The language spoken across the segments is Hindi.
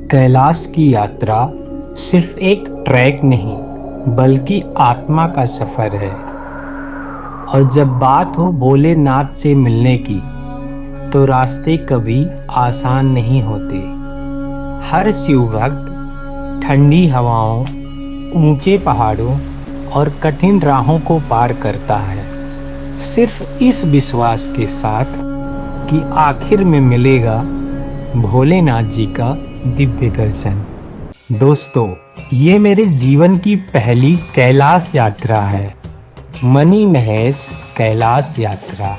कैलाश की यात्रा सिर्फ एक ट्रैक नहीं बल्कि आत्मा का सफर है। और जब बात हो भोलेनाथ से मिलने की तो रास्ते कभी आसान नहीं होते। हर शिव भक्त ठंडी हवाओं, ऊंचे पहाड़ों और कठिन राहों को पार करता है, सिर्फ इस विश्वास के साथ कि आखिर में मिलेगा भोलेनाथ जी का दिव्य दर्शन। दोस्तों, ये मेरे जीवन की पहली कैलाश यात्रा है, मनी महेश कैलाश यात्रा।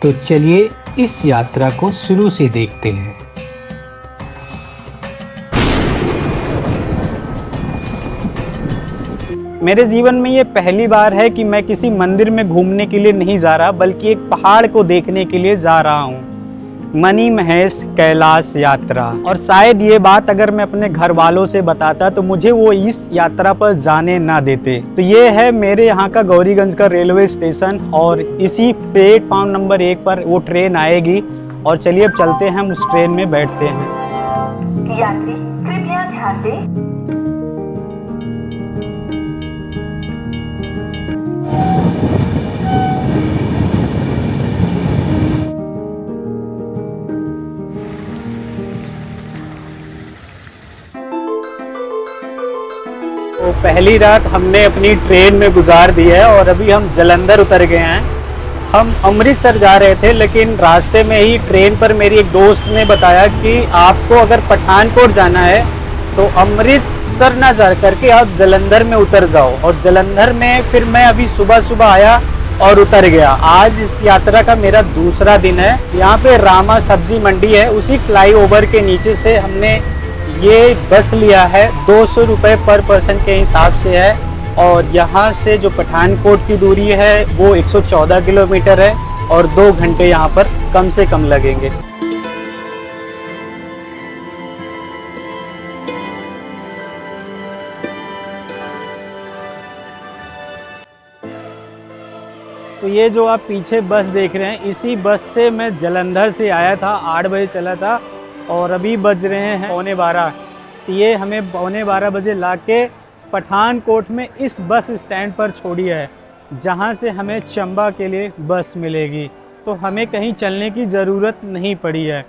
तो चलिए इस यात्रा को शुरू से देखते हैं। मेरे जीवन में ये पहली बार है कि मैं किसी मंदिर में घूमने के लिए नहीं जा रहा, बल्कि एक पहाड़ को देखने के लिए जा रहा हूँ। मनी महेश कैलाश यात्रा। और शायद ये बात अगर मैं अपने घर वालों से बताता तो मुझे वो इस यात्रा पर जाने ना देते। तो ये है मेरे यहाँ का गौरीगंज का रेलवे स्टेशन और इसी प्लेटफॉर्म नंबर 1 पर वो ट्रेन आएगी। और चलिए अब चलते हैं, हम उस ट्रेन में बैठते हैं। यात्री कृपया ध्यान दें। तो पहली रात हमने अपनी ट्रेन में गुजार दी है और अभी हम जालंधर उतर गए हैं। हम अमृतसर जा रहे थे, लेकिन रास्ते में ही ट्रेन पर मेरी एक दोस्त ने बताया कि आपको अगर पठानकोट जाना है तो अमृतसर ना जा करके आप जालंधर में उतर जाओ। और जालंधर में फिर मैं अभी सुबह आया और उतर गया। आज इस यात्रा का मेरा दूसरा दिन है। यहाँ पे रामा सब्जी मंडी है, उसी फ्लाईओवर के नीचे से हमने ये बस लिया है। 200 रुपये पर पर्सन के हिसाब से है। और यहाँ से जो पठानकोट की दूरी है वो 114 किलोमीटर है और 2 घंटे यहाँ पर कम से कम लगेंगे। तो ये जो आप पीछे बस देख रहे हैं, इसी बस से मैं जालंधर से आया था। 8 बजे चला था और अभी बज रहे हैं 11:15। तो ये हमें 11:15 बजे लाके पठानकोट में इस बस स्टैंड पर छोड़ी है, जहाँ से हमें चंबा के लिए बस मिलेगी। तो हमें कहीं चलने की ज़रूरत नहीं पड़ी है।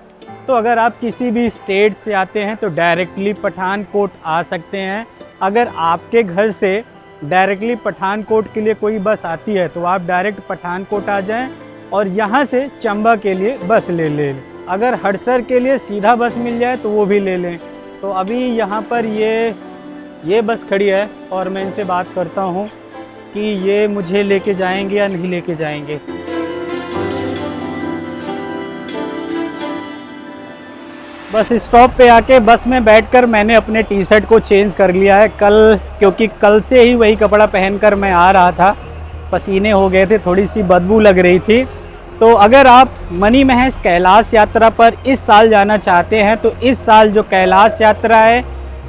तो अगर आप किसी भी स्टेट से आते हैं तो डायरेक्टली पठानकोट आ सकते हैं। अगर आपके घर से डायरेक्टली पठानकोट के लिए कोई बस आती है तो आप डायरेक्ट पठानकोट आ जाएं और यहाँ से चंबा के लिए बस ले लें। अगर हड़सर के लिए सीधा बस मिल जाए तो वो भी ले लें। तो अभी यहाँ पर ये बस खड़ी है और मैं इनसे बात करता हूँ कि ये मुझे लेके जाएंगे या नहीं लेके जाएंगे। बस स्टॉप पे आके बस में बैठकर मैंने अपने टी शर्ट को चेंज कर लिया है क्योंकि कल से ही वही कपड़ा पहनकर मैं आ रहा था। पसीने हो गए थे, थोड़ी सी बदबू लग रही थी। तो अगर आप मनी महेश कैलाश यात्रा पर इस साल जाना चाहते हैं तो इस साल जो कैलाश यात्रा है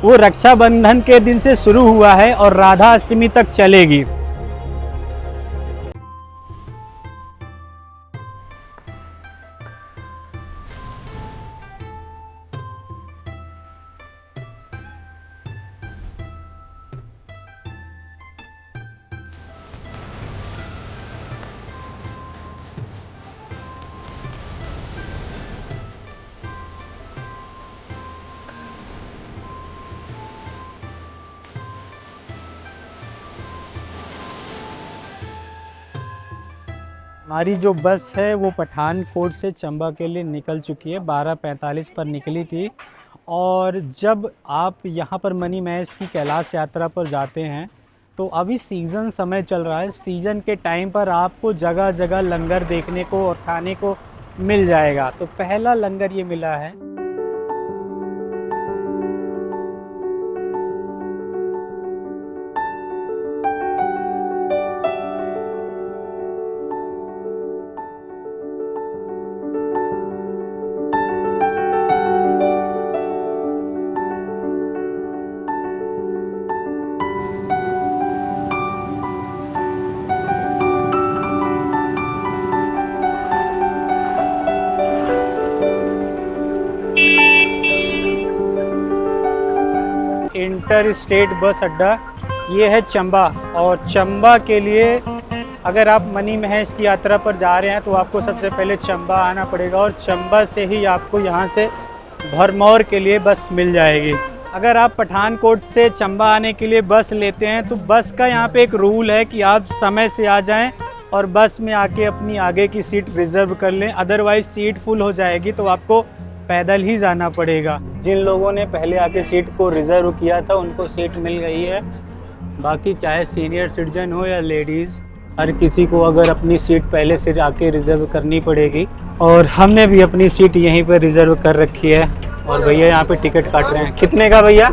वो रक्षाबंधन के दिन से शुरू हुआ है और राधा अष्टमी तक चलेगी। हमारी जो बस है वो पठानकोट से चंबा के लिए निकल चुकी है। 12:45 पर निकली थी। और जब आप यहाँ पर मनी महेश की कैलाश यात्रा पर जाते हैं तो अभी सीज़न समय चल रहा है। सीज़न के टाइम पर आपको जगह जगह लंगर देखने को और खाने को मिल जाएगा। तो पहला लंगर ये मिला है। इंटर स्टेट बस अड्डा ये है चंबा। और चंबा के लिए अगर आप मनी महेश की यात्रा पर जा रहे हैं तो आपको सबसे पहले चंबा आना पड़ेगा और चंबा से ही आपको यहाँ से भरमौर के लिए बस मिल जाएगी। अगर आप पठानकोट से चंबा आने के लिए बस लेते हैं तो बस का यहाँ पे एक रूल है कि आप समय से आ जाएं और बस में आके अपनी आगे की सीट रिज़र्व कर लें, अदरवाइज़ सीट फुल हो जाएगी तो आपको पैदल ही जाना पड़ेगा। जिन लोगों ने पहले आके सीट को रिज़र्व किया था उनको सीट मिल गई है, बाकी चाहे सीनियर सिटीजन हो या लेडीज़, हर किसी को अगर अपनी सीट पहले से आके रिज़र्व करनी पड़ेगी। और हमने भी अपनी सीट यहीं पर रिज़र्व कर रखी है और भैया यहाँ पे टिकट काट रहे हैं। कितने का भैया?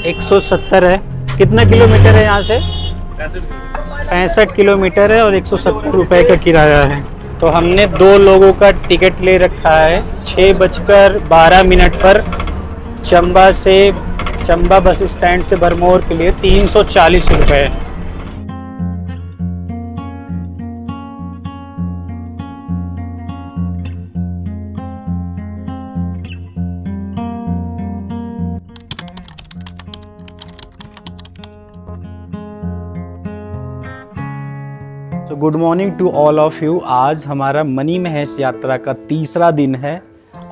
170 है। कितना किलोमीटर है यहाँ से? 65 किलोमीटर है और 170 रुपये का किराया है। तो हमने 2 लोगों का टिकट ले रखा है 6:12 पर चंबा बस स्टैंड से भरमौर के लिए 340 रुपये। तो good morning to all of you. आज हमारा मनी महेश यात्रा का तीसरा दिन है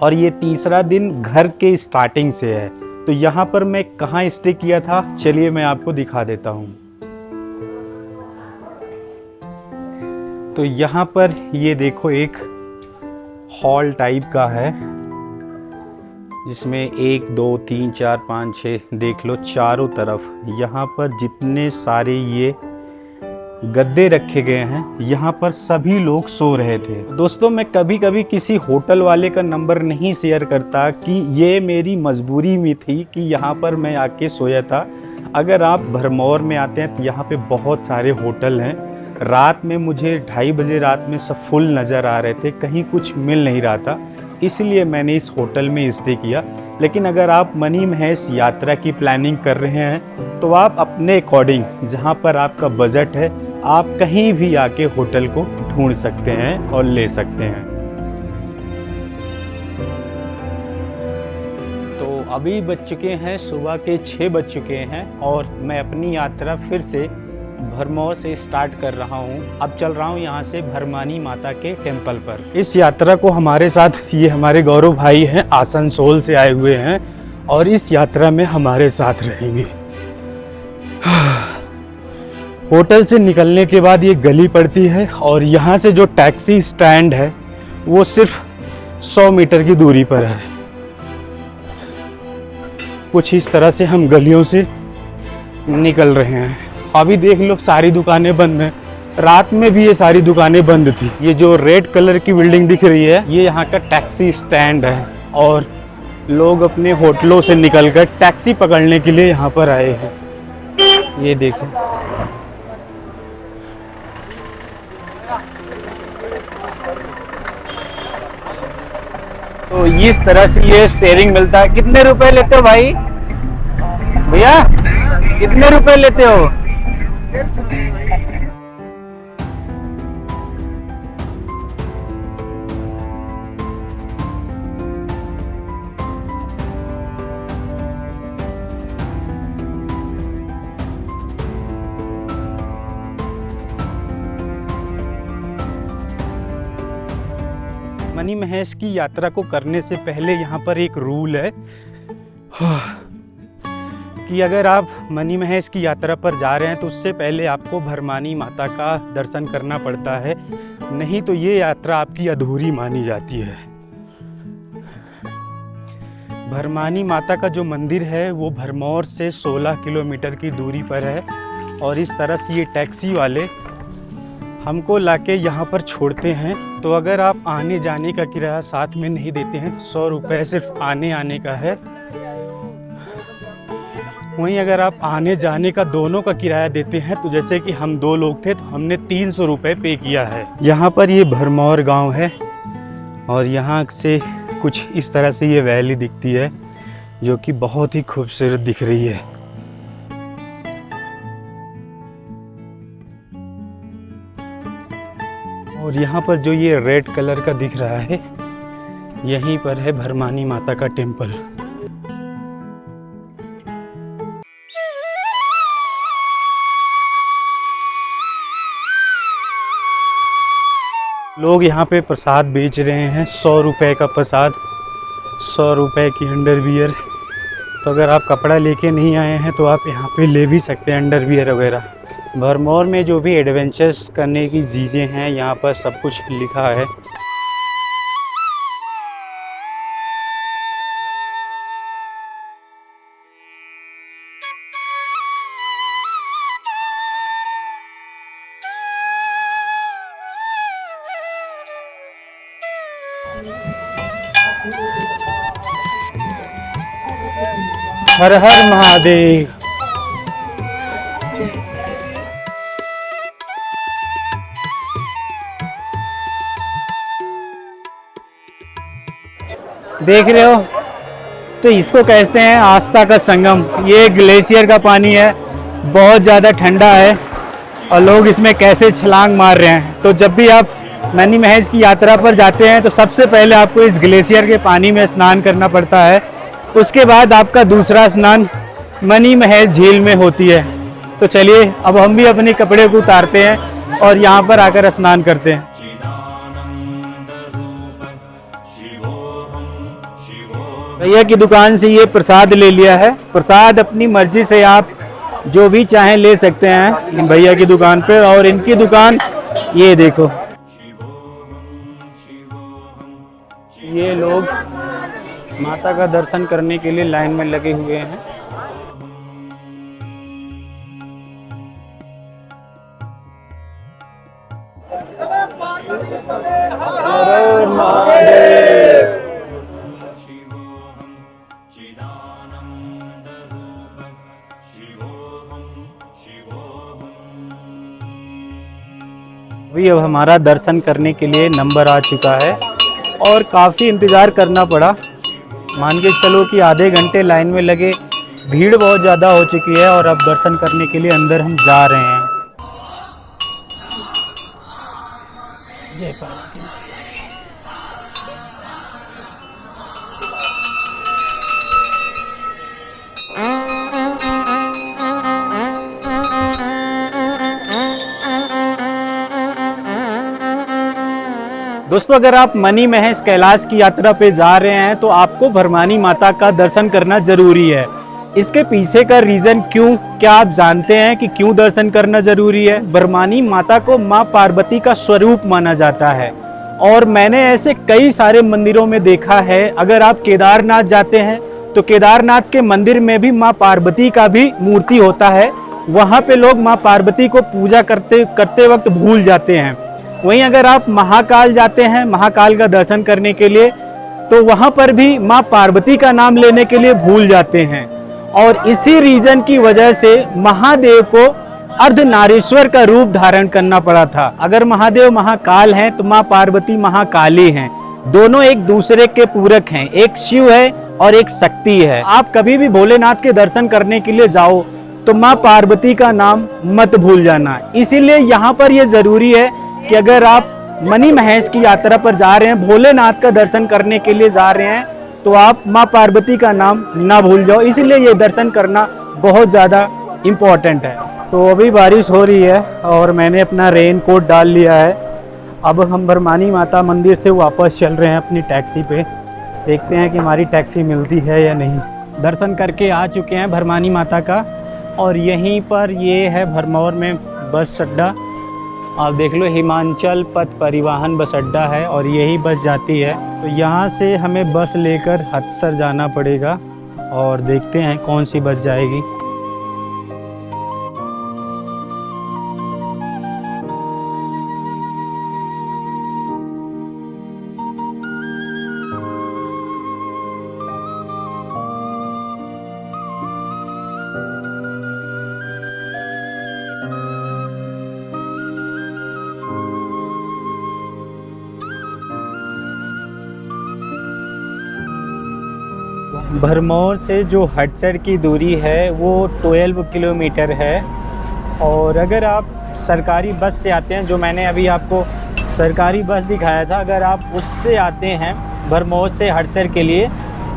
और ये तीसरा दिन घर के स्टार्टिंग से है। तो यहाँ पर मैं कहाँ स्टे किया था चलिए मैं आपको दिखा देता हूँ। तो यहाँ पर ये देखो एक हॉल टाइप का है जिसमें 1 2 3 4 5 6 देख लो चारों तरफ यहाँ पर जितने सारे ये गद्दे रखे गए हैं यहाँ पर सभी लोग सो रहे थे। दोस्तों मैं कभी कभी किसी होटल वाले का नंबर नहीं शेयर करता कि ये मेरी मजबूरी में थी कि यहाँ पर मैं आके सोया था। अगर आप भरमौर में आते हैं तो यहाँ पे बहुत सारे होटल हैं। रात में मुझे 2:30 बजे रात में सब फुल नज़र आ रहे थे, कहीं कुछ मिल नहीं रहा था, इसलिए मैंने इस होटल में स्टे किया। लेकिन अगर आप मनी महेश यात्रा की प्लानिंग कर रहे हैं तो आप अपने अकॉर्डिंग जहाँ पर आपका बजट है आप कहीं भी आके होटल को ढूंढ सकते हैं और ले सकते हैं। तो अभी बज चुके हैं सुबह के 6 बज चुके हैं और मैं अपनी यात्रा फिर से भरमौर से स्टार्ट कर रहा हूँ। अब चल रहा हूँ यहाँ से भरमानी माता के टेम्पल पर। इस यात्रा को हमारे साथ ये हमारे गौरव भाई हैं, आसनसोल से आए हुए हैं और इस यात्रा में हमारे साथ रहेंगे। होटल से निकलने के बाद ये गली पड़ती है और यहाँ से जो टैक्सी स्टैंड है वो सिर्फ 100 मीटर की दूरी पर है। कुछ इस तरह से हम गलियों से निकल रहे हैं। अभी देख लो सारी दुकानें बंद हैं, रात में भी ये सारी दुकानें बंद थी। ये जो रेड कलर की बिल्डिंग दिख रही है ये यहाँ का टैक्सी स्टैंड है और लोग अपने होटलों से निकलकर टैक्सी पकड़ने के लिए यहाँ पर आए हैं। ये देखो तो इस तरह से ये शेयरिंग मिलता है। कितने रुपए लेते हो भाई? भैया कितने रुपए लेते हो? मनी महेश की यात्रा को करने से पहले यहाँ पर एक रूल है कि अगर आप मनी महेश की यात्रा पर जा रहे हैं तो उससे पहले आपको भरमानी माता का दर्शन करना पड़ता है, नहीं तो ये यात्रा आपकी अधूरी मानी जाती है। भरमानी माता का जो मंदिर है वो भरमौर से 16 किलोमीटर की दूरी पर है और इस तरह से ये टैक्सी वाले हमको लाके यहाँ पर छोड़ते हैं। तो अगर आप आने जाने का किराया साथ में नहीं देते हैं तो 100 रुपये सिर्फ आने का है। वहीं अगर आप आने जाने का दोनों का किराया देते हैं तो जैसे कि हम 2 लोग थे तो हमने 300 रुपये पे किया है। यहाँ पर ये भरमौर गांव है और यहाँ से कुछ इस तरह से ये वैली दिखती है जो कि बहुत ही खूबसूरत दिख रही है। और यहाँ पर जो ये रेड कलर का दिख रहा है यहीं पर है भरमानी माता का टेम्पल। लोग यहाँ पे प्रसाद बेच रहे हैं, 100 रुपए का प्रसाद, 100 रुपए की अंडरवियर। तो अगर आप कपड़ा लेके नहीं आए हैं तो आप यहाँ पे ले भी सकते हैं अंडरवियर वगैरह। भरमौर में जो भी एडवेंचर्स करने की चीज़ें हैं यहाँ पर सब कुछ लिखा है। हर हर महादेव। देख रहे हो तो इसको कहते हैं आस्था का संगम। ये ग्लेशियर का पानी है, बहुत ज़्यादा ठंडा है और लोग इसमें कैसे छलांग मार रहे हैं। तो जब भी आप मनी महेश की यात्रा पर जाते हैं तो सबसे पहले आपको इस ग्लेशियर के पानी में स्नान करना पड़ता है। उसके बाद आपका दूसरा स्नान मनी महेश झील में होती है। तो चलिए अब हम भी अपने कपड़े को उतारते हैं और यहाँ पर आकर स्नान करते हैं। भैया की दुकान से ये प्रसाद ले लिया है। प्रसाद अपनी मर्जी से आप जो भी चाहें ले सकते हैं भैया की दुकान पे। और इनकी दुकान ये देखो, ये लोग माता का दर्शन करने के लिए लाइन में लगे हुए हैं। अभी अब हमारा दर्शन करने के लिए नंबर आ चुका है और काफ़ी इंतज़ार करना पड़ा। मान के चलो कि आधे घंटे लाइन में लगे, भीड़ बहुत ज़्यादा हो चुकी है और अब दर्शन करने के लिए अंदर हम जा रहे हैं। जय पार्वती। दोस्तों अगर आप मनी महेश कैलाश की यात्रा पे जा रहे हैं तो आपको भरमानी माता का दर्शन करना जरूरी है। इसके पीछे का रीजन क्यों, क्या आप जानते हैं कि क्यों दर्शन करना जरूरी है? भरमानी माता को माँ पार्वती का स्वरूप माना जाता है और मैंने ऐसे कई सारे मंदिरों में देखा है। अगर आप केदारनाथ जाते हैं तो केदारनाथ के मंदिर में भी माँ पार्वती का भी मूर्ति होता है। वहाँ पे लोग माँ पार्वती को पूजा करते वक्त भूल जाते हैं। वहीं अगर आप महाकाल जाते हैं, महाकाल का दर्शन करने के लिए, तो वहां पर भी मां पार्वती का नाम लेने के लिए भूल जाते हैं। और इसी रीजन की वजह से महादेव को अर्धनारीश्वर का रूप धारण करना पड़ा था। अगर महादेव महाकाल हैं तो मां पार्वती महाकाली हैं। दोनों एक दूसरे के पूरक हैं, एक शिव है और एक शक्ति है। आप कभी भी भोलेनाथ के दर्शन करने के लिए जाओ तो मां पार्वती का नाम मत भूल जाना। इसीलिए यहाँ पर यह जरूरी है कि अगर आप मनी महेश की यात्रा पर जा रहे हैं, भोलेनाथ का दर्शन करने के लिए जा रहे हैं, तो आप माँ पार्वती का नाम ना भूल जाओ। इसीलिए ये दर्शन करना बहुत ज़्यादा इम्पोर्टेंट है। तो अभी बारिश हो रही है और मैंने अपना रेन कोट डाल लिया है। अब हम भरमानी माता मंदिर से वापस चल रहे हैं अपनी टैक्सी पे। देखते हैं कि हमारी टैक्सी मिलती है या नहीं। दर्शन करके आ चुके हैं भरमानी माता का और यहीं पर ये है भरमौर में बस अड्डा। आप देख लो, हिमाचल पथ परिवहन बस अड्डा है और यही बस जाती है। तो यहाँ से हमें बस लेकर हथसर जाना पड़ेगा और देखते हैं कौन सी बस जाएगी। भरमौर से जो हटसर की दूरी है वो 12 किलोमीटर है। और अगर आप सरकारी बस से आते हैं, जो मैंने अभी आपको सरकारी बस दिखाया था, अगर आप उससे आते हैं भरमौर से हटसर के लिए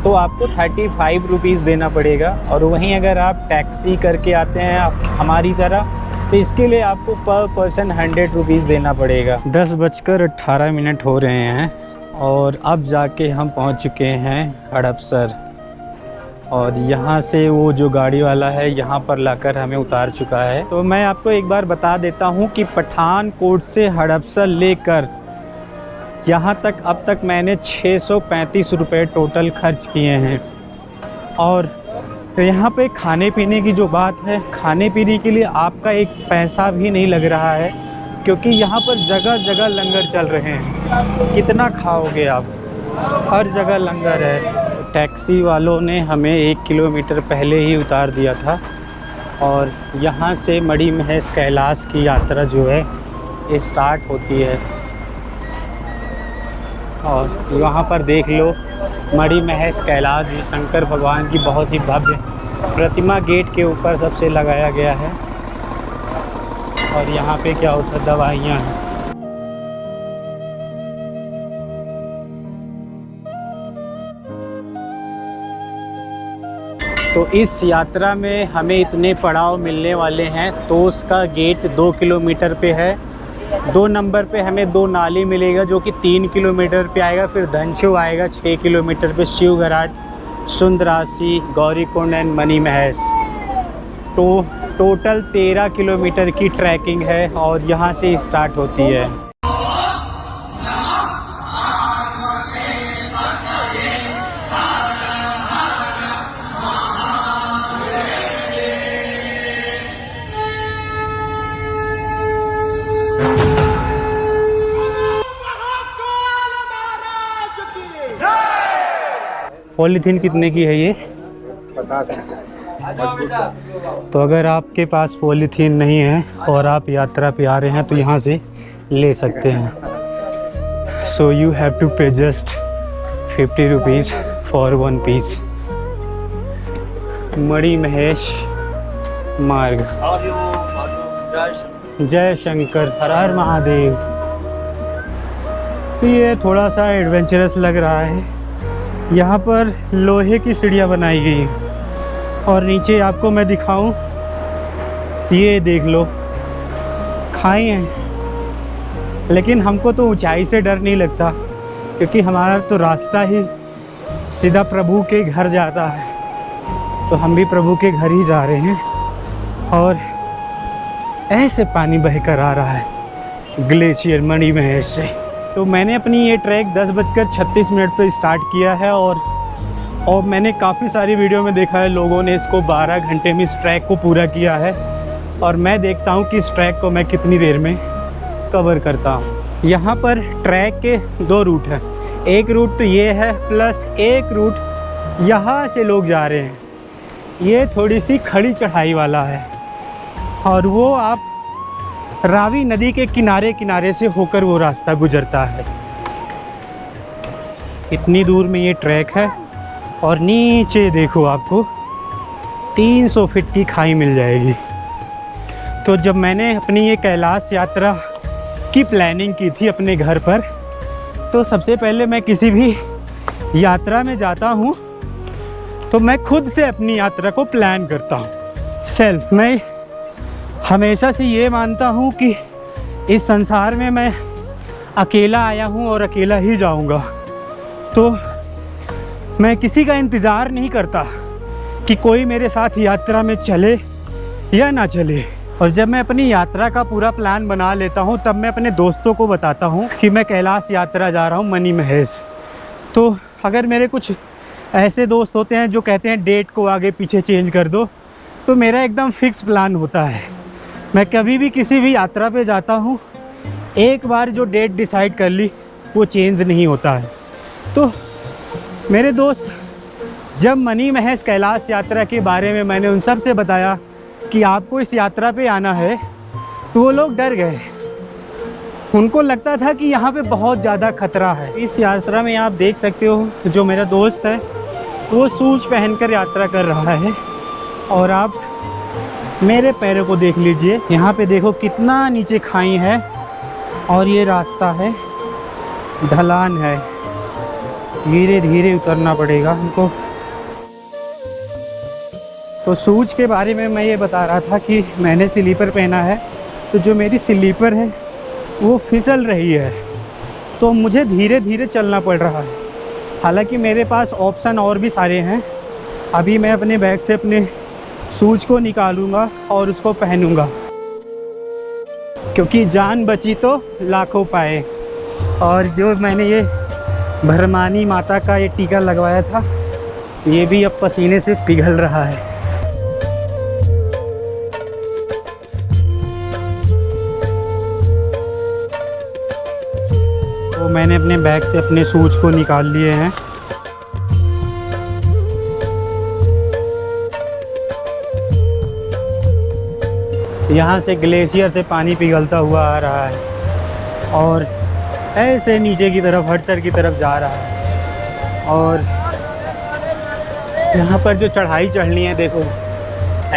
तो आपको 35 रुपीज़ देना पड़ेगा। और वहीं अगर आप टैक्सी करके आते हैं हमारी तरह तो इसके लिए आपको पर पर्सन 100 रुपीज़ देना पड़ेगा। 10:18 हो रहे हैं और अब जाके हम पहुंच चुके हैं हड़पसर, और यहाँ से वो जो गाड़ी वाला है यहाँ पर लाकर हमें उतार चुका है। तो मैं आपको एक बार बता देता हूँ कि पठानकोट से हड़पसर लेकर यहाँ तक अब तक मैंने 635 रुपये टोटल खर्च किए हैं। और तो यहाँ पे खाने पीने की जो बात है, खाने पीने के लिए आपका एक पैसा भी नहीं लग रहा है, क्योंकि यहाँ पर जगह जगह लंगर चल रहे हैं। कितना खाओगे आप, हर जगह लंगर है। टैक्सी वालों ने हमें 1 किलोमीटर पहले ही उतार दिया था, और यहाँ से मणि महेश कैलाश की यात्रा जो है ये स्टार्ट होती है। और वहाँ पर देख लो मणि महेश कैलाश जी, शंकर भगवान की बहुत ही भव्य प्रतिमा गेट के ऊपर सबसे लगाया गया है। और यहाँ पे क्या होता है, दवाइयाँ हैं। तो इस यात्रा में हमें इतने पड़ाव मिलने वाले हैं। तो उसका गेट 2 किलोमीटर पे है। 2 नंबर पे हमें 2 नाली मिलेगा जो कि 3 किलोमीटर पे आएगा। फिर धनशो आएगा 6 किलोमीटर पे, शिवघराट, सुंदरासी, गौरीकुंड एंड मणि महेश। तो टोटल 13 किलोमीटर की ट्रैकिंग है और यहाँ से स्टार्ट होती है। पॉलीथीन कितने की है ये? 50। तो अगर आपके पास पॉलीथीन नहीं है और आप यात्रा पे आ रहे हैं तो यहाँ से ले सकते हैं। सो यू हैव टू पे just 50 rupees for 1 piece. Mani Mahesh मार्ग। जय शंकर, हर हर महादेव। तो ये थोड़ा सा एडवेंचरस लग रहा है। यहाँ पर लोहे की सीढ़ियाँ बनाई गई हैं और नीचे आपको मैं दिखाऊं, ये देख लो खाई हैं। लेकिन हमको तो ऊंचाई से डर नहीं लगता, क्योंकि हमारा तो रास्ता ही सीधा प्रभु के घर जाता है। तो हम भी प्रभु के घर ही जा रहे हैं। और ऐसे पानी बहकर आ रहा है ग्लेशियर मणि महेश से। तो मैंने अपनी ये ट्रैक 10:36 पे स्टार्ट किया है। और मैंने काफ़ी सारी वीडियो में देखा है लोगों ने इसको 12 घंटे में इस ट्रैक को पूरा किया है। और मैं देखता हूँ कि इस ट्रैक को मैं कितनी देर में कवर करता हूँ। यहाँ पर ट्रैक के 2 रूट हैं। एक रूट तो ये है, प्लस एक रूट यहाँ से लोग जा रहे हैं। ये थोड़ी सी खड़ी चढ़ाई वाला है और वो आप रावी नदी के किनारे किनारे से होकर वो रास्ता गुजरता है। इतनी दूर में ये ट्रैक है और नीचे देखो आपको 300 फीट की खाई मिल जाएगी। तो जब मैंने अपनी ये कैलाश यात्रा की प्लानिंग की थी अपने घर पर, तो सबसे पहले मैं किसी भी यात्रा में जाता हूँ तो मैं खुद से अपनी यात्रा को प्लान करता हूँ सेल्फ। मैं हमेशा से ये मानता हूँ कि इस संसार में मैं अकेला आया हूँ और अकेला ही जाऊँगा। तो मैं किसी का इंतज़ार नहीं करता कि कोई मेरे साथ यात्रा में चले या ना चले। और जब मैं अपनी यात्रा का पूरा प्लान बना लेता हूँ तब मैं अपने दोस्तों को बताता हूँ कि मैं कैलाश यात्रा जा रहा हूँ मणि महेश। तो अगर मेरे कुछ ऐसे दोस्त होते हैं जो कहते हैं डेट को आगे पीछे चेंज कर दो, तो मेरा एकदम फिक्स प्लान होता है। मैं कभी भी किसी भी यात्रा पे जाता हूँ, एक बार जो डेट डिसाइड कर ली वो चेंज नहीं होता है। तो मेरे दोस्त, जब मणि महेश कैलाश यात्रा के बारे में मैंने उन सब से बताया कि आपको इस यात्रा पे आना है, तो वो लोग डर गए। उनको लगता था कि यहाँ पे बहुत ज़्यादा खतरा है। इस यात्रा में आप देख सकते हो जो मेरा दोस्त है वो शूज पहनकर यात्रा कर रहा है। और आप मेरे पैरों को देख लीजिए, यहाँ पे देखो कितना नीचे खाई है और ये रास्ता है, ढलान है, धीरे धीरे उतरना पड़ेगा हमको। तो शूज़ के बारे में मैं ये बता रहा था कि मैंने स्लीपर पहना है, तो जो मेरी स्लीपर है वो फिसल रही है, तो मुझे धीरे धीरे चलना पड़ रहा है। हालांकि मेरे पास ऑप्शन और भी सारे हैं। अभी मैं अपने बैग से अपने शूज़ को निकालूंगा और उसको पहनूंगा, क्योंकि जान बची तो लाखों पाए। और जो मैंने ये भरमानी माता का ये टीका लगवाया था, ये भी अब पसीने से पिघल रहा है। तो मैंने अपने बैग से अपने शूज़ को निकाल लिए हैं। यहाँ से ग्लेशियर से पानी पिघलता हुआ आ रहा है और ऐसे नीचे की तरफ हडसर की तरफ जा रहा है। और यहाँ पर जो चढ़ाई चढ़नी है, देखो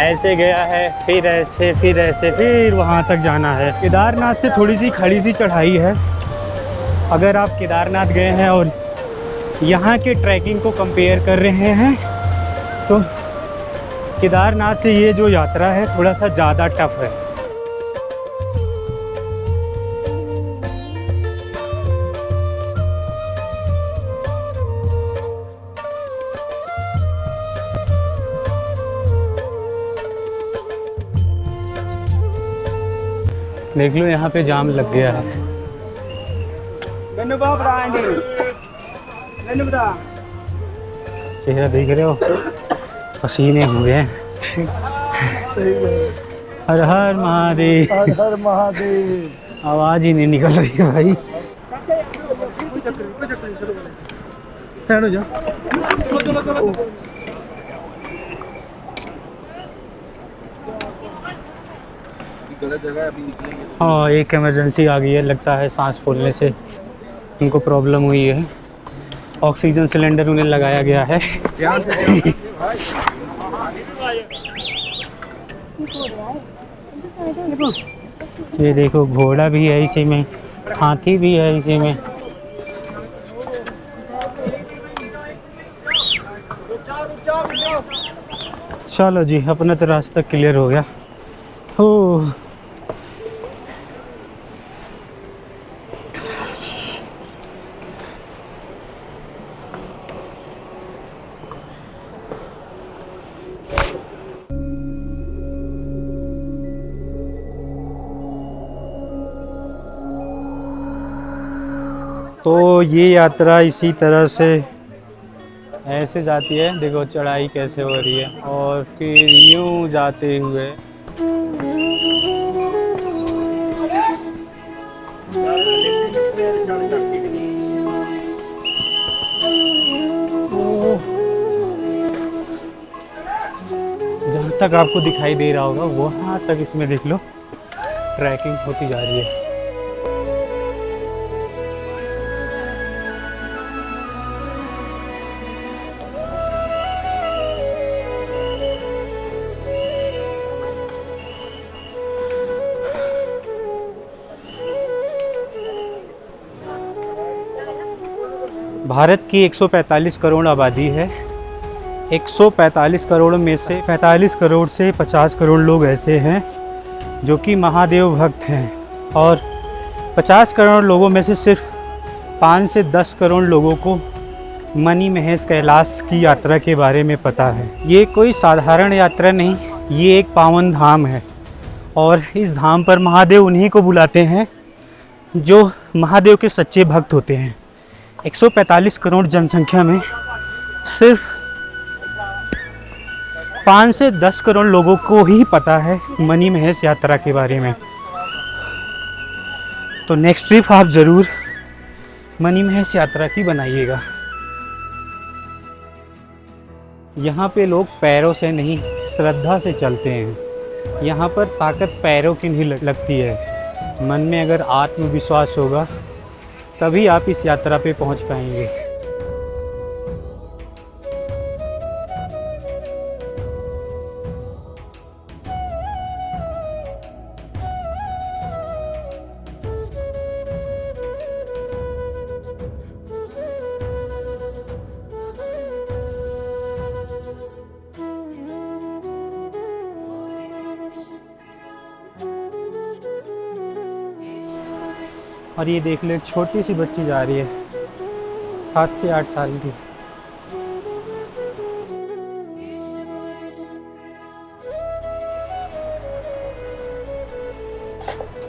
ऐसे गया है, फिर ऐसे, फिर ऐसे, फिर वहाँ तक जाना है। केदारनाथ से थोड़ी सी खड़ी सी चढ़ाई है। अगर आप केदारनाथ गए हैं और यहाँ के ट्रैकिंग को कंपेयर कर रहे हैं, तो केदारनाथ से ये जो यात्रा है थोड़ा सा ज़्यादा टफ है। देख लो यहाँ पे जाम लग गया है। चेहरा देख रहे हो, पसीने हुए हैं। हर हर महादेव, हर हर महादेव। आवाज़ ही नहीं निकल रही है भाई। साइड हो जाओ। हाँ, एक इमरजेंसी आ गई है, लगता है सांस फूलने से उनको प्रॉब्लम हुई है। ऑक्सीजन सिलेंडर उन्हें लगाया गया है। ये देखो, घोड़ा भी है इसी में, हाथी भी है इसी में। चलो जी, अपना तो रास्ता क्लियर हो गया। ओह, तो ये यात्रा इसी तरह से ऐसे जाती है। देखो चढ़ाई कैसे हो रही है, और फिर यूं जाते हुए जहाँ तक आपको दिखाई दे रहा होगा वहाँ तक इसमें देख लो ट्रैकिंग होती जा रही है। भारत की 145 करोड़ आबादी है। 145 करोड़ में से 45 करोड़ से 50 करोड़ लोग ऐसे हैं जो कि महादेव भक्त हैं, और 50 करोड़ लोगों में से सिर्फ 5 से 10 करोड़ लोगों को मणि महेश कैलाश की यात्रा के बारे में पता है। ये कोई साधारण यात्रा नहीं, ये एक पावन धाम है, और इस धाम पर महादेव उन्हीं को बुलाते हैं जो महादेव के सच्चे भक्त होते हैं। 145 करोड़ जनसंख्या में सिर्फ 5 से 10 करोड़ लोगों को ही पता है मणि महेश यात्रा के बारे में। तो नेक्स्ट ट्रिप आप ज़रूर मणि महेश यात्रा की बनाइएगा। यहाँ पे लोग पैरों से नहीं, श्रद्धा से चलते हैं। यहाँ पर ताकत पैरों की नहीं लगती है। मन में अगर आत्मविश्वास होगा तभी आप इस यात्रा पे पहुँच पाएंगे। और ये देख लो, एक छोटी सी बच्ची जा रही है, 7 से 8 साल की।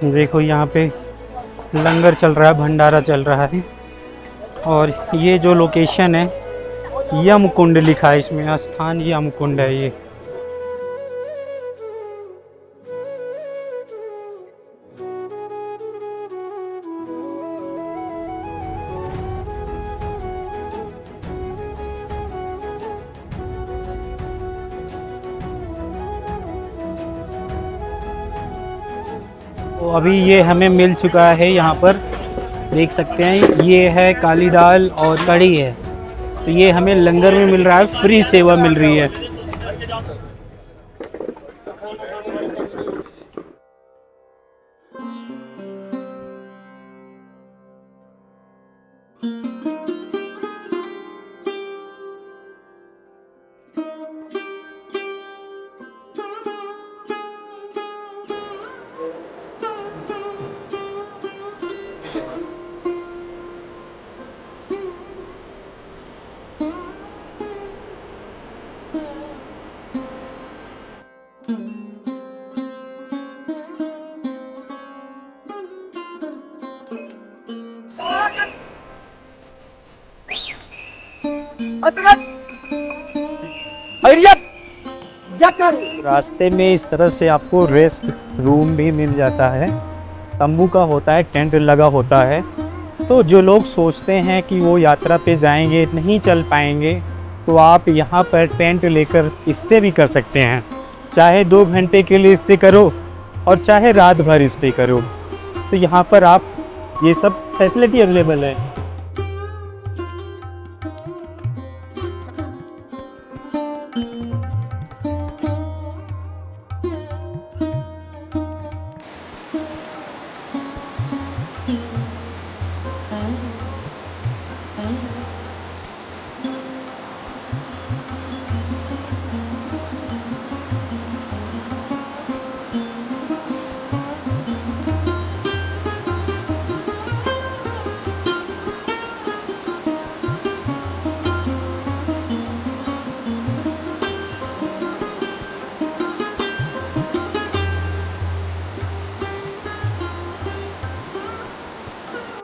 देखो यहाँ पे लंगर चल रहा है, भंडारा चल रहा है। और ये जो लोकेशन है, यमकुंड लिखा है इसमें, स्थान यमकुंड है ये। तो अभी ये हमें मिल चुका है, यहाँ पर देख सकते हैं, ये है काली दाल और कढ़ी है। तो ये हमें लंगर में मिल रहा है, फ्री सेवा मिल रही है। रास्ते में इस तरह से आपको रेस्ट रूम भी मिल जाता है, तंबू का होता है, टेंट लगा होता है। तो जो लोग सोचते हैं कि वो यात्रा पे जाएंगे, नहीं चल पाएंगे, तो आप यहाँ पर टेंट लेकर स्टे भी कर सकते हैं। चाहे 2 घंटे के लिए स्टे करो और चाहे रात भर स्टे करो, तो यहाँ पर आप ये सब फैसिलिटी अवेलेबल है।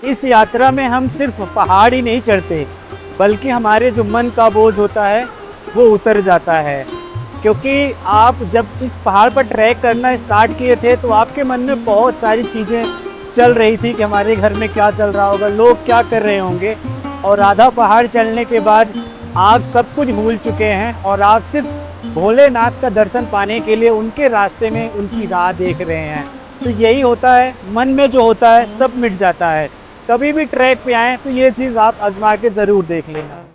इस यात्रा में हम सिर्फ पहाड़ ही नहीं चढ़ते, बल्कि हमारे जो मन का बोझ होता है वो उतर जाता है। क्योंकि आप जब इस पहाड़ पर ट्रैक करना स्टार्ट किए थे, तो आपके मन में बहुत सारी चीज़ें चल रही थी कि हमारे घर में क्या चल रहा होगा, लोग क्या कर रहे होंगे। और आधा पहाड़ चढ़ने के बाद आप सब कुछ भूल चुके हैं और आप सिर्फ भोलेनाथ का दर्शन पाने के लिए उनके रास्ते में उनकी राह देख रहे हैं। तो यही होता है, मन में जो होता है सब मिट जाता है। कभी भी ट्रैक पे आएँ तो ये चीज़ आप आजमा के ज़रूर देख लेना।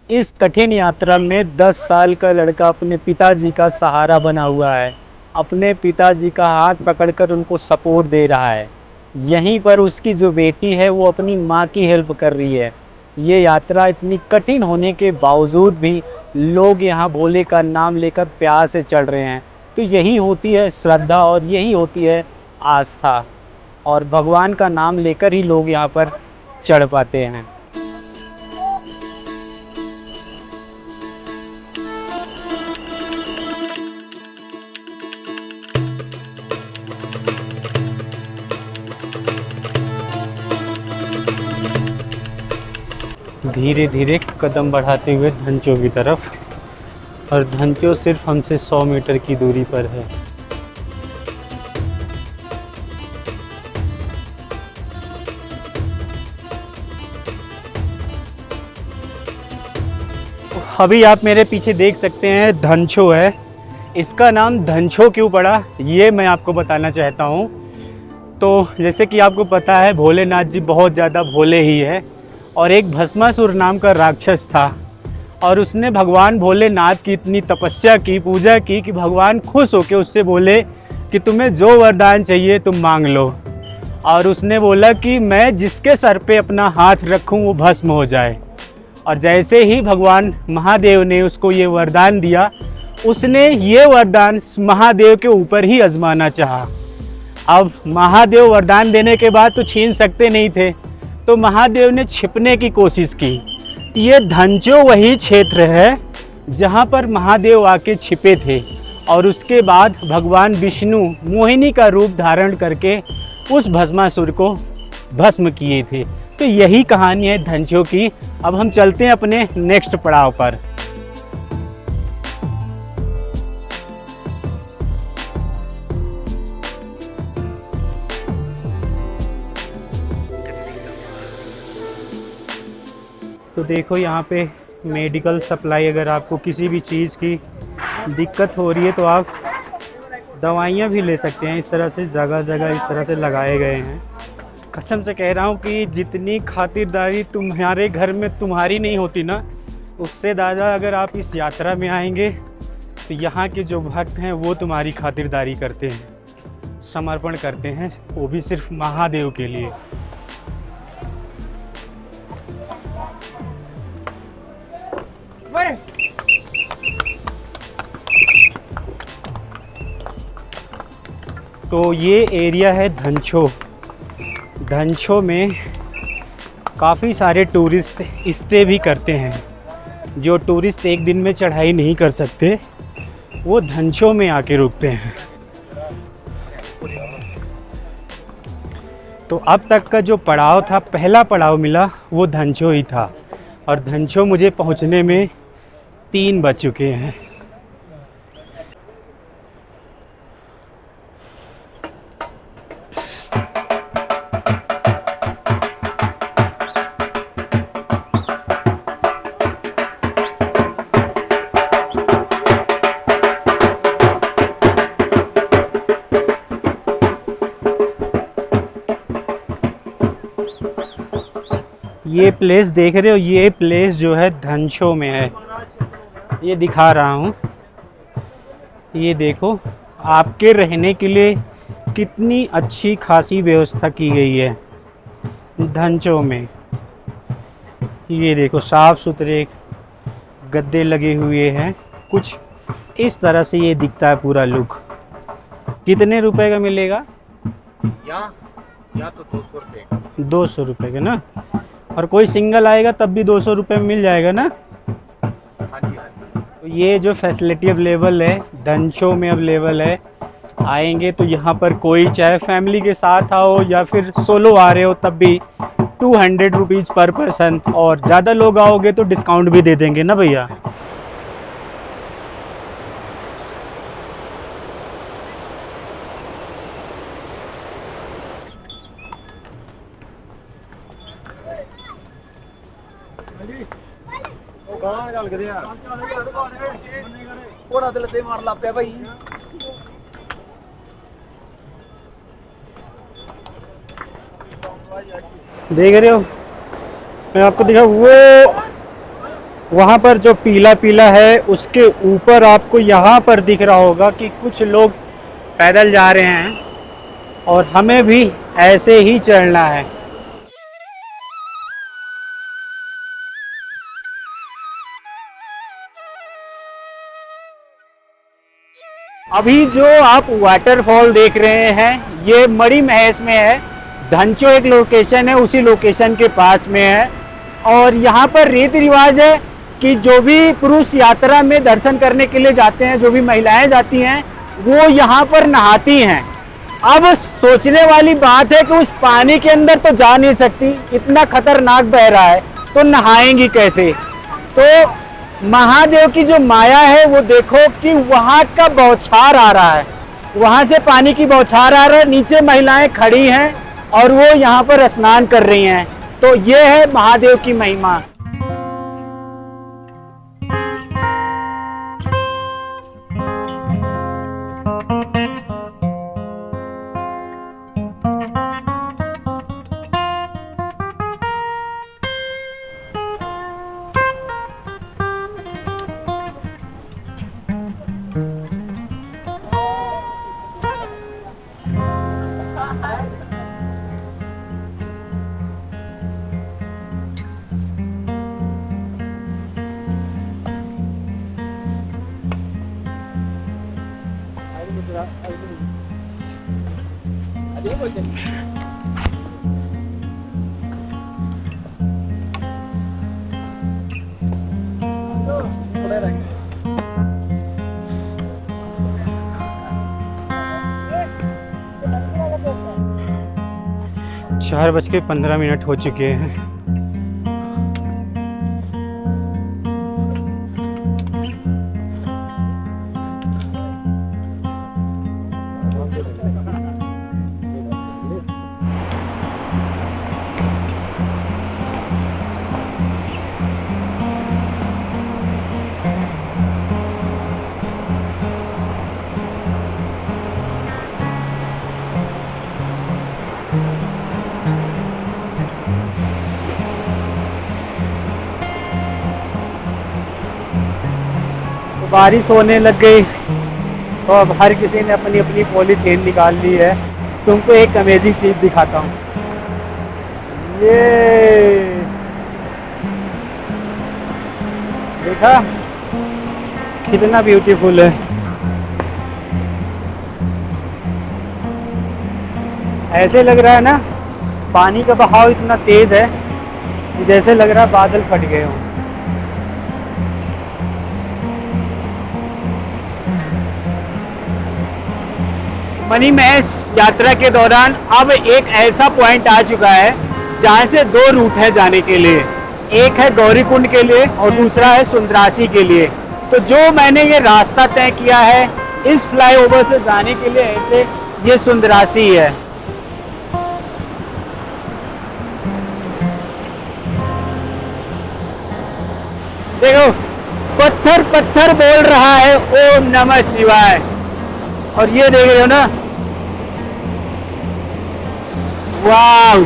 इस कठिन यात्रा में 10 साल का लड़का अपने पिताजी का सहारा बना हुआ है, अपने पिताजी का हाथ पकड़कर उनको सपोर्ट दे रहा है। यहीं पर उसकी जो बेटी है वो अपनी माँ की हेल्प कर रही है। ये यात्रा इतनी कठिन होने के बावजूद भी लोग यहाँ भोले का नाम लेकर प्यार से चढ़ रहे हैं। तो यही होती है श्रद्धा और यही होती है आस्था, और भगवान का नाम लेकर ही लोग यहाँ पर चढ़ पाते हैं। धीरे धीरे कदम बढ़ाते हुए धंचों की तरफ, और धंचों सिर्फ हमसे 100 मीटर की दूरी पर है। अभी आप मेरे पीछे देख सकते हैं धंचो है। इसका नाम धंचो क्यों पड़ा ये मैं आपको बताना चाहता हूँ। तो जैसे कि आपको पता है भोलेनाथ जी बहुत ज़्यादा भोले ही है, और एक भस्मासुर नाम का राक्षस था, और उसने भगवान भोलेनाथ की इतनी तपस्या की, पूजा की कि भगवान खुश होकर उससे बोले कि तुम्हें जो वरदान चाहिए तुम मांग लो। और उसने बोला कि मैं जिसके सर पे अपना हाथ रखूं वो भस्म हो जाए। और जैसे ही भगवान महादेव ने उसको ये वरदान दिया, उसने ये वरदान महादेव के ऊपर ही आजमाना चाहा। अब महादेव वरदान देने के बाद तो छीन सकते नहीं थे, तो महादेव ने छिपने की कोशिश की। ये धंचो वही क्षेत्र है जहाँ पर महादेव आके छिपे थे। और उसके बाद भगवान विष्णु मोहिनी का रूप धारण करके उस भस्मासुर को भस्म किए थे। तो यही कहानी है धंचो की। अब हम चलते हैं अपने नेक्स्ट पड़ाव पर। तो देखो यहाँ पे मेडिकल सप्लाई, अगर आपको किसी भी चीज़ की दिक्कत हो रही है तो आप दवाइयाँ भी ले सकते हैं। इस तरह से जगह जगह इस तरह से लगाए गए हैं। कसम से कह रहा हूँ कि जितनी खातिरदारी तुम्हारे घर में तुम्हारी नहीं होती ना, उससे ज़्यादा अगर आप इस यात्रा में आएंगे तो यहाँ के जो भक्त हैं वो तुम्हारी खातिरदारी करते हैं, समर्पण करते हैं, वो भी सिर्फ महादेव के लिए। तो ये एरिया है धंचो। धंचो में काफ़ी सारे टूरिस्ट स्टे भी करते हैं। जो टूरिस्ट एक दिन में चढ़ाई नहीं कर सकते वो धंचो में आके रुकते हैं। तो अब तक का जो पड़ाव था, पहला पड़ाव मिला वो धंचो ही था। और धंचो मुझे पहुंचने में 3 बज चुके हैं। ये प्लेस देख रहे हो, ये प्लेस जो है धंचो में है। ये दिखा रहा हूँ, ये देखो आपके रहने के लिए कितनी अच्छी खासी व्यवस्था की गई है धंचो में। ये देखो साफ सुथरे गद्दे लगे हुए हैं। कुछ इस तरह से ये दिखता है पूरा लुक। कितने रुपए का मिलेगा? या तो 200 रुपये का। 200 रुपये का ना? और कोई सिंगल आएगा तब भी 200 रुपये में मिल जाएगा ना? हाँ जी, हाँ जी। तो ये जो फैसिलिटी अवेलेबल है धंचो में अवेलेबल है। आएंगे तो यहाँ पर कोई, चाहे फैमिली के साथ आओ या फिर सोलो आ रहे हो, तब भी 200 रुपीज़ पर पर्सन। और ज़्यादा लोग आओगे तो डिस्काउंट भी दे देंगे ना भैया। थोड़ा दिल ते मार ला पे भाई। देख रहे हो, मैं आपको दिखा, वो वहाँ पर जो पीला पीला है उसके ऊपर आपको यहाँ पर दिख रहा होगा कि कुछ लोग पैदल जा रहे हैं और हमें भी ऐसे ही चलना है। अभी जो आप वाटरफॉल देख रहे हैं ये मणि महेश में है। धंचो एक लोकेशन है, उसी लोकेशन के पास में है। और यहाँ पर रीति रिवाज है कि जो भी पुरुष यात्रा में दर्शन करने के लिए जाते हैं, जो भी महिलाएं जाती हैं, वो यहाँ पर नहाती हैं। अब सोचने वाली बात है कि उस पानी के अंदर तो जा नहीं सकती, इतना खतरनाक बह रहा है, तो नहाएंगी कैसे? तो महादेव की जो माया है वो देखो कि वहाँ का बौछार आ रहा है, वहाँ से पानी की बौछार आ रहा है। नीचे महिलाएं खड़ी हैं और वो यहाँ पर स्नान कर रही हैं। तो ये है महादेव की महिमा। थोड़ा रह गया। 4:15 हो चुके हैं। बारिश होने लग गई तो अब हर किसी ने अपनी अपनी पॉलीथीन निकाल ली है। तुमको एक अमेजिंग चीज़ दिखाता हूँ। ये देखा कितना ब्यूटीफुल है। ऐसे लग रहा है ना, पानी का बहाव इतना तेज है कि जैसे लग रहा है बादल फट गए हों। मनी महेश यात्रा के दौरान अब एक ऐसा पॉइंट आ चुका है जहाँ से 2 रूट है जाने के लिए। एक है गौरीकुंड के लिए और दूसरा है सुंदरासी के लिए। तो जो मैंने ये रास्ता तय किया है इस फ्लाईओवर से जाने के लिए, ऐसे ये सुंदरासी है। देखो पत्थर पत्थर बोल रहा है ओम नमः शिवाय। और ये देख रहे हो ना, वाव।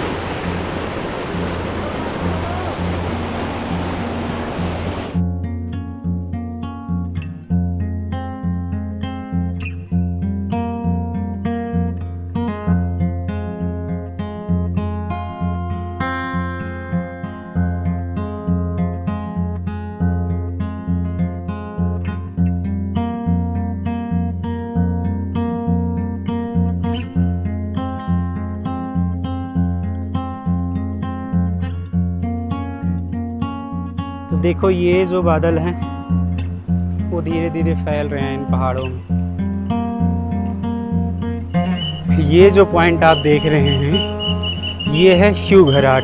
तो देखो ये जो बादल हैं वो धीरे धीरे फैल रहे हैं इन पहाड़ों में। ये जो पॉइंट आप देख रहे हैं ये है शिव घराट।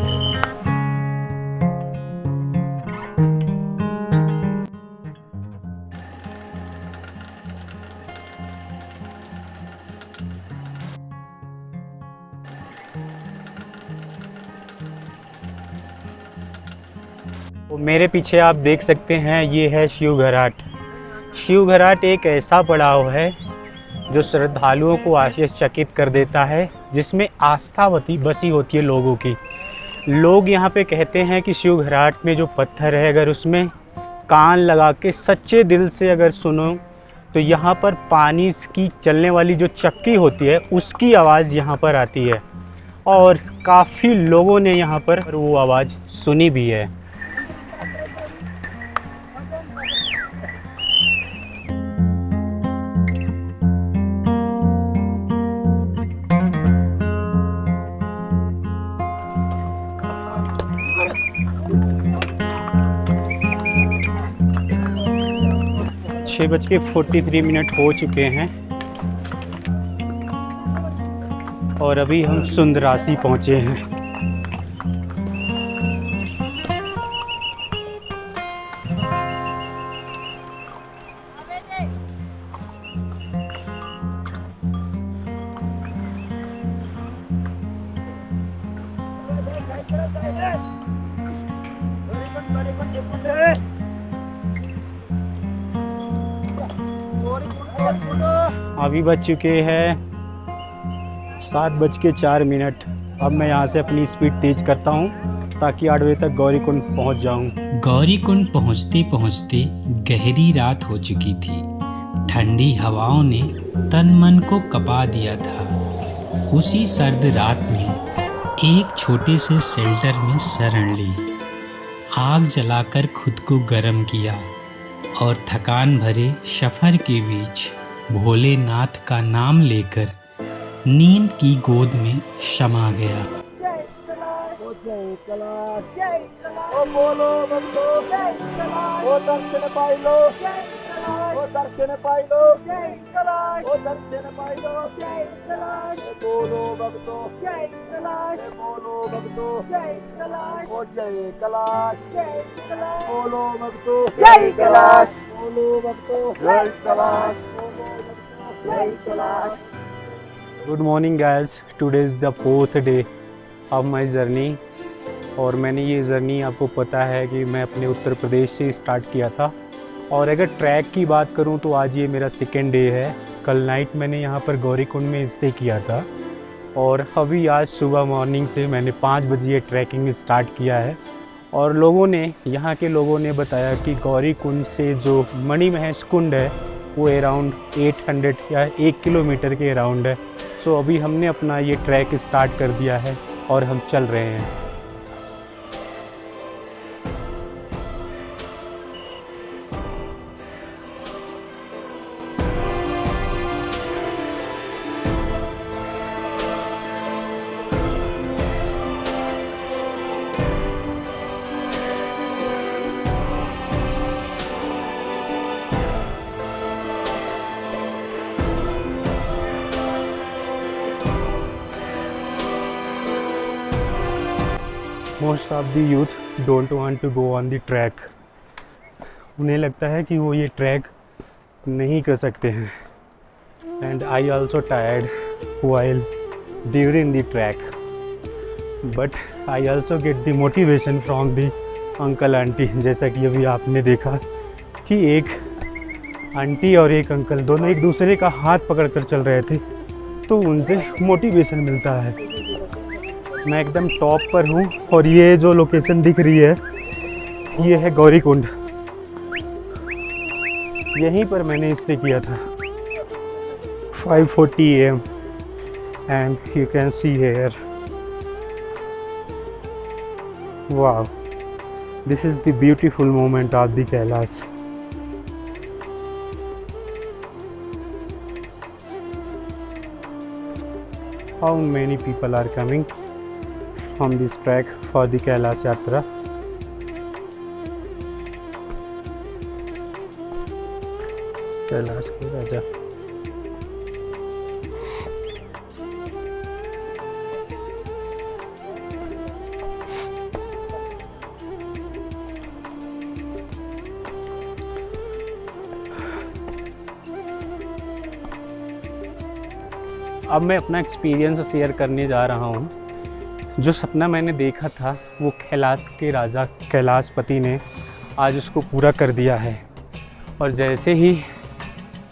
तो मेरे पीछे आप देख सकते हैं ये है शिव घराट। शिव घराट एक ऐसा पड़ाव है जो श्रद्धालुओं को आश्चर्यचकित कर देता है, जिसमें आस्था बसी होती है लोगों की। लोग यहाँ पे कहते हैं कि शिव घराट में जो पत्थर है अगर उसमें कान लगा के सच्चे दिल से अगर सुनो तो यहाँ पर पानी की चलने वाली जो चक्की होती है उसकी आवाज़ यहाँ पर आती है। और काफ़ी लोगों ने यहाँ पर वो आवाज़ सुनी भी है। छः बज के 43 मिनट हो चुके हैं और अभी हम सुंदरासी पहुँचे हैं। अभी बज चुके हैं 7:04। अब मैं यहाँ से अपनी स्पीड तेज करता हूँ ताकि 8 बजे तक गौरीकुंड पहुँच जाऊँ। गौरीकुंड पहुँचते पहुँचते गहरी रात हो चुकी थी। ठंडी हवाओं ने तन मन को कपा दिया था। उसी सर्द रात में एक छोटे से शेल्टर में शरण ली, आग जलाकर खुद को गर्म किया और थकान भरे सफ़र के बीच भोलेनाथ का नाम लेकर नींद की गोद में समा गया। ओ बोलो बंदो, ओ दर्शन पाइलो, ओ दर्शन पाइलो, ओ दर्शन पाइलो, बोलो भक्तो, बोलो भक्तो, ओ जय कैलाश, बोलो भक्तो, जय कैलाश, बोलो भक्तो, जय कैलाश, बोलो भक्तो, जय Kailash. Good morning guys, today is the 4th day of my journey. और मैंने ये जर्नी, आपको पता है कि मैं अपने उत्तर प्रदेश से स्टार्ट किया था। और अगर ट्रैक की बात करूं तो आज ये मेरा 2nd डे है। कल नाइट मैंने यहाँ पर गौरीकुंड में स्टे किया था और अभी आज सुबह मॉर्निंग से मैंने 5 बजे ये ट्रैकिंग स्टार्ट किया है। और लोगों ने, यहाँ के लोगों ने बताया कि गौरीकुंड से जो मणिमहेश कुंड है वो अराउंड 800 या 1 किलोमीटर के अराउंड है। सो अभी हमने अपना ये ट्रैक स्टार्ट कर दिया है और हम चल रहे हैं। Most of the youth don't want to go on the track. उन्हें लगता है कि वो ये ट्रैक नहीं कर सकते हैं। And I also tired while during the track, but I also get the motivation from the uncle aunty. जैसा कि अभी आपने देखा कि एक आंटी और एक अंकल दोनों एक दूसरे का हाथ पकड़ कर चल रहे थे, तो उनसे मोटिवेशन मिलता है। मैं एकदम टॉप पर हूँ और ये जो लोकेशन दिख रही है ये है गौरीकुंड। यहीं पर मैंने स्टे किया था 5:40 AM and you can see here, wow, this is the beautiful moment of the Kailash. How many people are coming on this track for the Kailash Yatra? Kailash के राजा। अब मैं अपना एक्सपीरियंस शेयर करने जा रहा हूँ। जो सपना मैंने देखा था वो कैलाश के राजा कैलाशपति ने आज उसको पूरा कर दिया है। और जैसे ही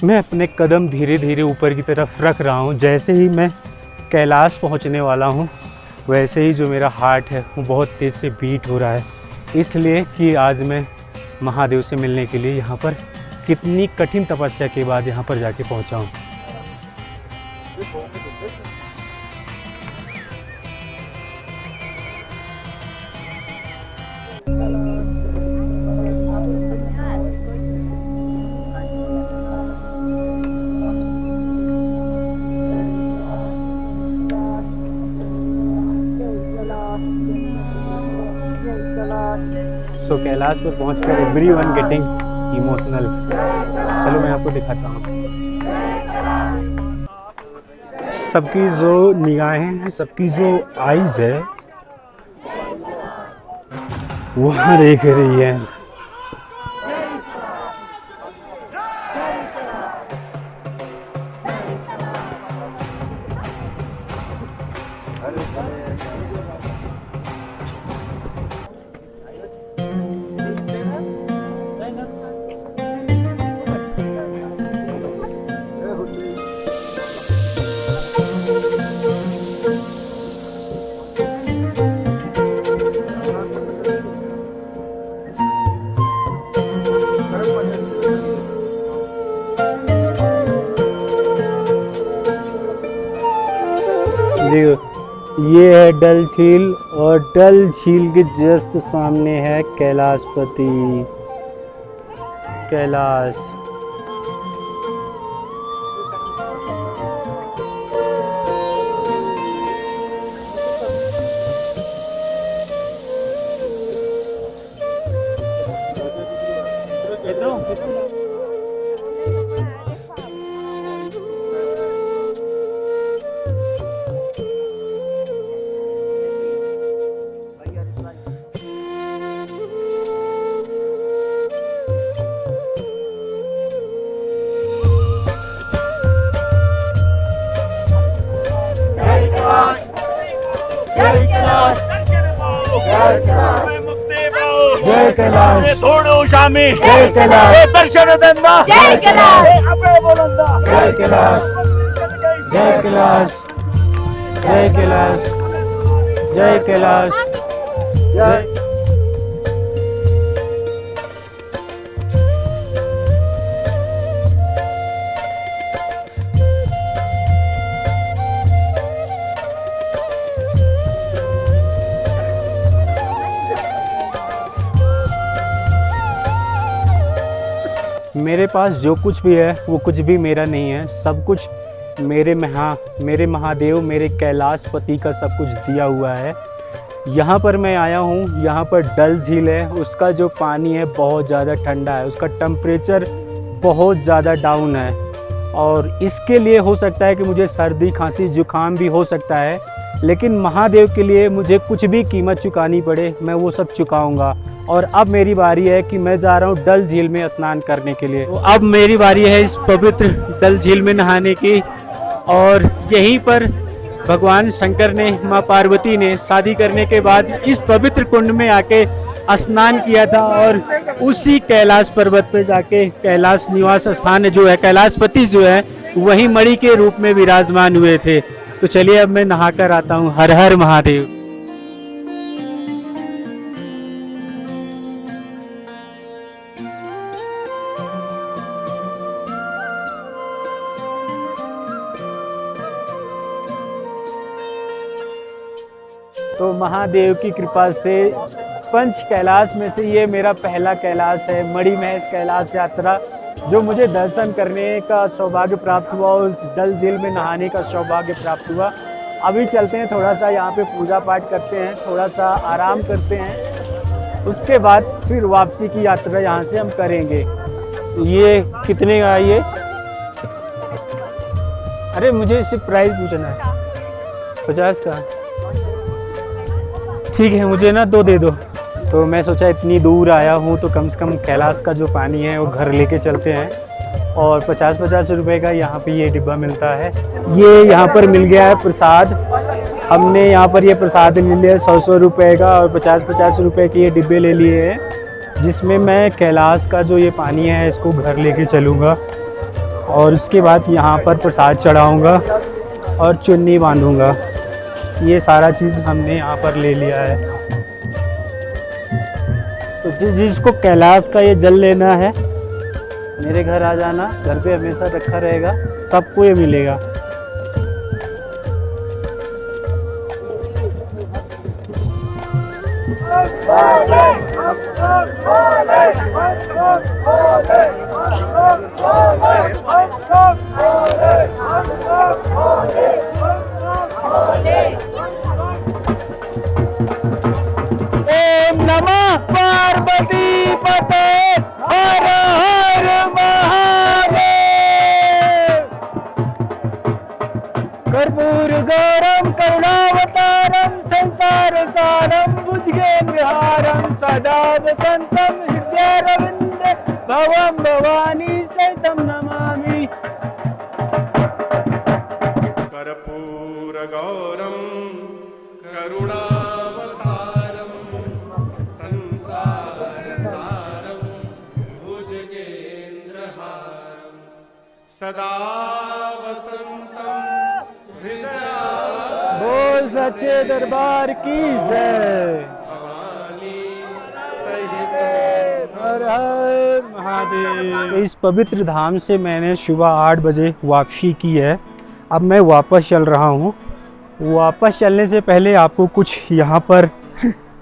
मैं अपने कदम धीरे धीरे ऊपर की तरफ रख रहा हूँ, जैसे ही मैं कैलाश पहुँचने वाला हूँ, वैसे ही जो मेरा हार्ट है वो बहुत तेज़ से बीट हो रहा है। इसलिए कि आज मैं महादेव से मिलने के लिए यहाँ पर कितनी कठिन तपस्या के बाद यहाँ पर जाके पहुँचा हूँ। सो कैलाश पर पहुंचकर एवरीवन गेटिंग इमोशनल। चलो मैं आपको दिखाता हूँ। सबकी जो निगाहें हैं, सबकी जो आईज है वहाँ देख रही है। ये है डल झील और डल झील के जस्ट सामने है कैलाशपति। कैलाश जय कैलाश थोडो शामी जय कैलाश दर्शन दंदा जय कैलाश आपे बोलंदा जय कैलाश जय कैलाश जय कैलाश जय कैलाश जय मेरे पास जो कुछ भी है वो कुछ भी मेरा नहीं है, सब कुछ मेरे महादेव मेरे कैलाशपति का सब कुछ दिया हुआ है। यहाँ पर मैं आया हूँ, यहाँ पर डल झील है, उसका जो पानी है बहुत ज़्यादा ठंडा है, उसका टेम्परेचर बहुत ज़्यादा डाउन है और इसके लिए हो सकता है कि मुझे सर्दी खांसी जुकाम भी हो सकता है, लेकिन महादेव के लिए मुझे कुछ भी कीमत चुकानी पड़े मैं वो सब चुकाऊँगा। और अब मेरी बारी है कि मैं जा रहा हूँ डल झील में स्नान करने के लिए। तो अब मेरी बारी है इस पवित्र डल झील में नहाने की और यहीं पर भगवान शंकर ने माँ पार्वती ने शादी करने के बाद इस पवित्र कुंड में आके स्नान किया था और उसी कैलाश पर्वत पे जाके कैलाश निवास स्थान जो है कैलाशपति जो है वही मणि के रूप में विराजमान हुए थे। तो चलिए अब मैं नहा कर आता हूँ। हर हर महादेव। तो महादेव की कृपा से पंच कैलाश में से ये मेरा पहला कैलाश है, मणिमहेश कैलाश यात्रा, जो मुझे दर्शन करने का सौभाग्य प्राप्त हुआ, उस डल झील में नहाने का सौभाग्य प्राप्त हुआ। अभी चलते हैं, थोड़ा सा यहाँ पे पूजा पाठ करते हैं, थोड़ा सा आराम करते हैं, उसके बाद फिर वापसी की यात्रा यहाँ से हम करेंगे। ये कितने का है ये? अरे मुझे सिर्फ प्राइस पूछना है। 50 का? ठीक है, मुझे ना 2 दे दो। तो मैं सोचा इतनी दूर आया हूँ तो कम से कम कैलाश का जो पानी है वो घर लेके चलते हैं। और 50-50 रुपए का यहाँ पे ये डिब्बा मिलता है। ये यहाँ पर मिल गया है प्रसाद, हमने यहाँ पर ये प्रसाद ले लिया 100-100 रुपये का और 50-50 रुपये के ये डिब्बे ले लिए हैं, जिसमें मैं कैलाश का जो ये पानी है इसको घर लेके चलूँगा और उसके बाद यहाँ पर प्रसाद चढ़ाऊँगा और चुन्नी बांधूँगा। ये सारा चीज़ हमने यहाँ पर ले लिया है। तो जिसको कैलाश का ये जल लेना है मेरे घर आ जाना, घर पे हमेशा रखा रहेगा, सबको ये मिलेगा। ओम नमः पार्वती पते हर हर महादेव। कर्पूर गौरम करुणावतारम संसार सारम भुजगेन्द्रहारम सदा वसंतम हृदयारविंदे भवम भवानी सहितं नमामि। कर्पूर गौरम करुणावतारम संसार सारम भुजगेन्द्रहारम सदा वसंतम हृदय। बोल सच्चे दरबार की जय। भवानी सहित हर हर महादेव। इस पवित्र धाम से मैंने सुबह 8 बजे वापसी की है। अब मैं वापस चल रहा हूँ। वापस चलने से पहले आपको कुछ यहाँ पर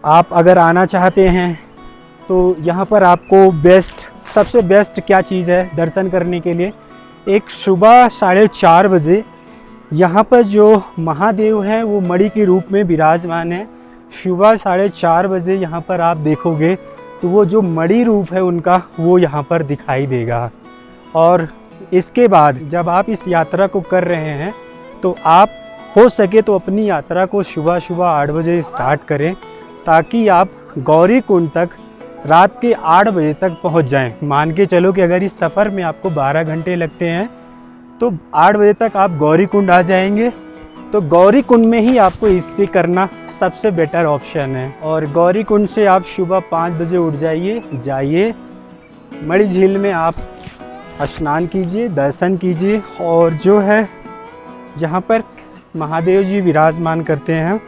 आप अगर आना चाहते हैं तो यहाँ पर आपको सबसे बेस्ट क्या चीज़ है दर्शन करने के लिए, एक सुबह 4:30 बजे यहाँ पर जो महादेव हैं वो मणि के रूप में विराजमान है। सुबह 4:30 बजे यहाँ पर आप देखोगे तो वो जो मणि रूप है उनका वो यहाँ पर दिखाई देगा। और इसके बाद जब आप इस यात्रा को कर रहे हैं तो आप हो सके तो अपनी यात्रा को सुबह सुबह 8 बजे स्टार्ट करें, ताकि आप गौरी कुंड तक रात के 8 बजे तक पहुंच जाएं। मान के चलो कि अगर इस सफ़र में आपको 12 घंटे लगते हैं तो 8 बजे तक आप गौरी कुंड आ जाएंगे। तो गौरी कुंड में ही आपको स्टे करना सबसे बेटर ऑप्शन है। और गौरी कुंड से आप सुबह 5 बजे उठ जाइए मणि झील में आप स्नान कीजिए, दर्शन कीजिए। और जो है जहाँ पर महादेव जी विराजमान करते हैं